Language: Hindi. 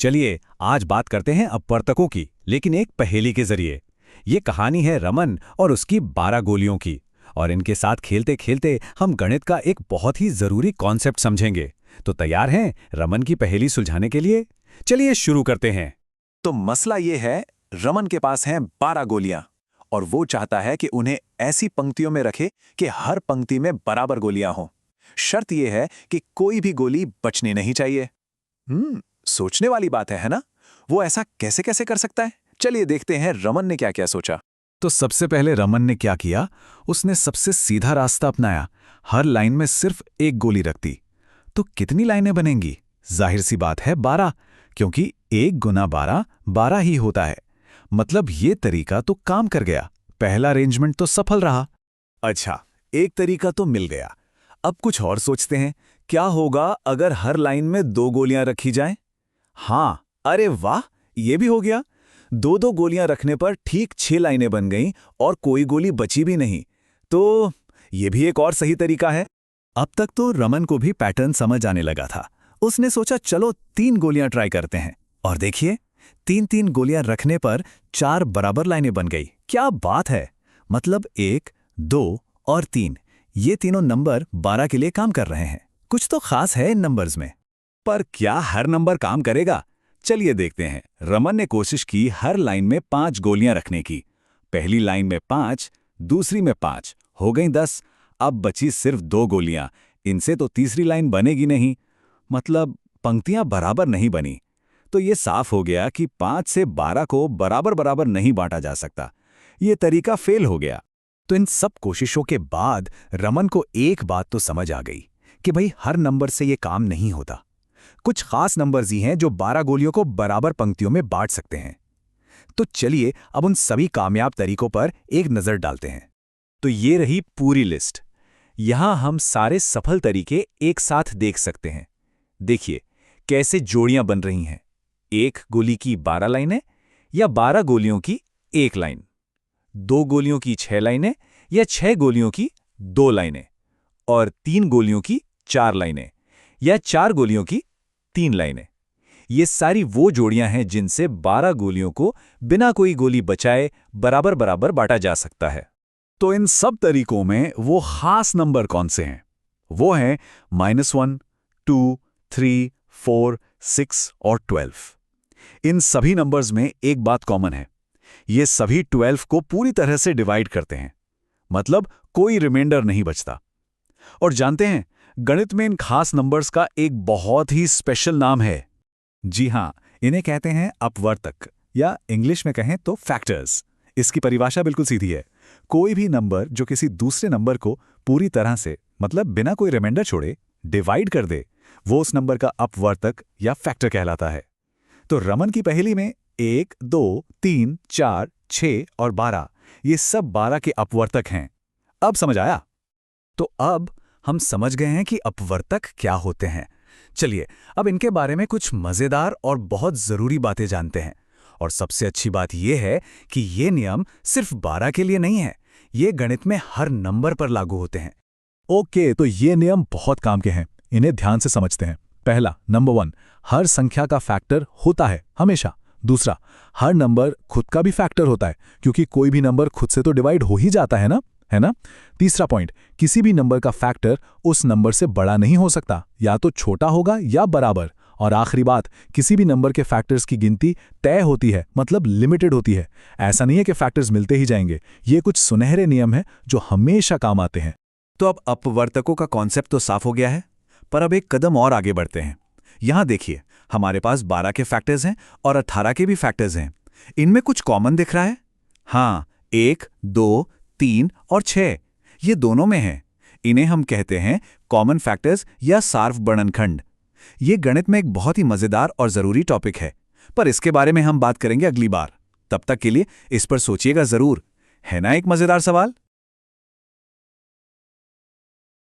चलिए आज बात करते हैं अपवर्तकों की, लेकिन एक पहेली के जरिए। ये कहानी है रमन और उसकी 12 गोलियों की, और इनके साथ खेलते खेलते हम गणित का एक बहुत ही जरूरी कॉन्सेप्ट समझेंगे। तो तैयार हैं रमन की पहेली सुलझाने के लिए? चलिए शुरू करते हैं। तो मसला ये है, रमन के पास हैं 12 गोलियां और वो चाहता है कि उन्हें ऐसी पंक्तियों में रखे कि हर पंक्ति में बराबर गोलियां हों। शर्त यह है कि कोई भी गोली बचनी नहीं चाहिए। सोचने वाली बात है ना? वो ऐसा कैसे कैसे कर सकता है? चलिए देखते हैं रमन ने क्या क्या सोचा। तो सबसे पहले रमन ने क्या किया, उसने सबसे सीधा रास्ता अपनाया। हर लाइन में सिर्फ एक गोली रख दी। तो कितनी लाइनें बनेंगी? जाहिर सी बात है 12, क्योंकि 1 गुना 12 12 ही होता है। मतलब ये तरीका तो काम कर गया। पहला अरेंजमेंट तो सफल रहा। अच्छा, एक तरीका तो मिल गया। अब कुछ और सोचते हैं। क्या होगा अगर हर लाइन में 2 गोलियां रखी जाएं? हाँ, अरे वाह, ये भी हो गया। 2-2 गोलियां रखने पर ठीक 6 लाइनें बन गईं और कोई गोली बची भी नहीं। तो ये भी एक और सही तरीका है। अब तक तो रमन को भी पैटर्न समझ आने लगा था। उसने सोचा चलो 3 गोलियां ट्राई करते हैं, और देखिए 3-3 गोलियां रखने पर 4 बराबर लाइनें बन गई। क्या बात है! मतलब 1, 2 और 3, ये तीनों नंबर 12 के लिए काम कर रहे हैं। कुछ तो खास है इन नंबर्स में। पर क्या हर नंबर काम करेगा? चलिए देखते हैं। रमन ने कोशिश की हर लाइन में 5 गोलियां रखने की। पहली लाइन में 5, दूसरी में 5, हो गई 10। अब बची सिर्फ 2 गोलियां। इनसे तो तीसरी लाइन बनेगी नहीं, मतलब पंक्तियां बराबर नहीं बनी। तो ये साफ हो गया कि 5 से 12 को बराबर बराबर नहीं बांटा जा सकता। ये तरीका फेल हो गया। तो इन सब कोशिशों के बाद रमन को एक बात तो समझ आ गई कि भाई हर नंबर से ये काम नहीं होता। कुछ खास नंबर्स ही हैं जो 12 गोलियों को बराबर पंक्तियों में बांट सकते हैं। तो चलिए अब उन सभी कामयाब तरीकों पर एक नजर डालते हैं। तो ये रही पूरी लिस्ट। यहां हम सारे सफल तरीके एक साथ देख सकते हैं। देखिए कैसे जोड़ियां बन रही हैं। 1 गोली की 12 लाइनें या 12 गोलियों की 1 लाइन, 2 गोलियों की 6 लाइनें या 6 गोलियों की 2 लाइनें, और 3 गोलियों की 4 लाइनें या 4 गोलियों की 3 लाइनें। ये सारी वो जोड़ियां हैं जिनसे 12 गोलियों को बिना कोई गोली बचाए बराबर बराबर बांटा जा सकता है। तो इन सब तरीकों में वो खास नंबर कौन से हैं? वो हैं -1, 2, 3, 4, 6 और 12। इन सभी नंबर्स में एक बात कॉमन है। ये सभी 12 को पूरी तरह से डिवाइड करते हैं, मतलब कोई रिमाइंडर नहीं बचता। और जानते हैं, गणित में इन खास नंबर्स का एक बहुत ही स्पेशल नाम है। जी हां, इन्हें कहते हैं अपवर्तक, या इंग्लिश में कहें तो फैक्टर्स। इसकी परिभाषा बिल्कुल सीधी है। कोई भी नंबर जो किसी दूसरे नंबर को पूरी तरह से, मतलब बिना कोई रिमाइंडर छोड़े, डिवाइड कर दे, वो उस नंबर का अपवर्तक या फैक्टर कहलाता है। तो रमन की पहेली में 1, 2, 3, 4, 6 और 12, ये सब 12 के अपवर्तक हैं। अब समझ आया? तो अब हम समझ गए हैं कि अपवर्तक क्या होते हैं। चलिए अब इनके बारे में कुछ मजेदार और बहुत जरूरी बातें जानते हैं। और सबसे अच्छी बात यह है कि ये नियम सिर्फ 12 के लिए नहीं है, ये गणित में हर नंबर पर लागू होते हैं। ओके, तो ये नियम बहुत काम के हैं, इन्हें ध्यान से समझते हैं। पहला, नंबर 1, हर संख्या का फैक्टर होता है हमेशा। दूसरा, हर नंबर खुद का भी फैक्टर होता है, क्योंकि कोई भी नंबर खुद से तो डिवाइड हो ही जाता है ना? तीसरा पॉइंट, किसी भी नंबर का फैक्टर उस नंबर से बड़ा नहीं हो सकता, या तो छोटा होगा या बराबर। और आखिरी बात, किसी भी नंबर के फैक्टर्स की गिनती तय होती है, मतलब लिमिटेड होती है। ऐसा नहीं है कि फैक्टर्स मिलते ही जाएंगे। ये कुछ सुनहरे नियम हैं जो हमेशा काम आते हैं। तो अब अपवर्तकों का कॉन्सेप्ट तो साफ हो गया है, पर अब एक कदम और आगे बढ़ते हैं। यहां देखिए, हमारे पास 12 के फैक्टर्स हैं और 18 के भी फैक्टर्स हैं। इनमें कुछ कॉमन दिख रहा है? हाँ, 1, 2, 3 और 6, ये दोनों में हैं। इन्हें हम कहते हैं कॉमन फैक्टर्स या सार्ववर्णनखंड। ये गणित में एक बहुत ही मजेदार और जरूरी टॉपिक है, पर इसके बारे में हम बात करेंगे अगली बार। तब तक के लिए इस पर सोचिएगा जरूर। है ना एक मजेदार सवाल?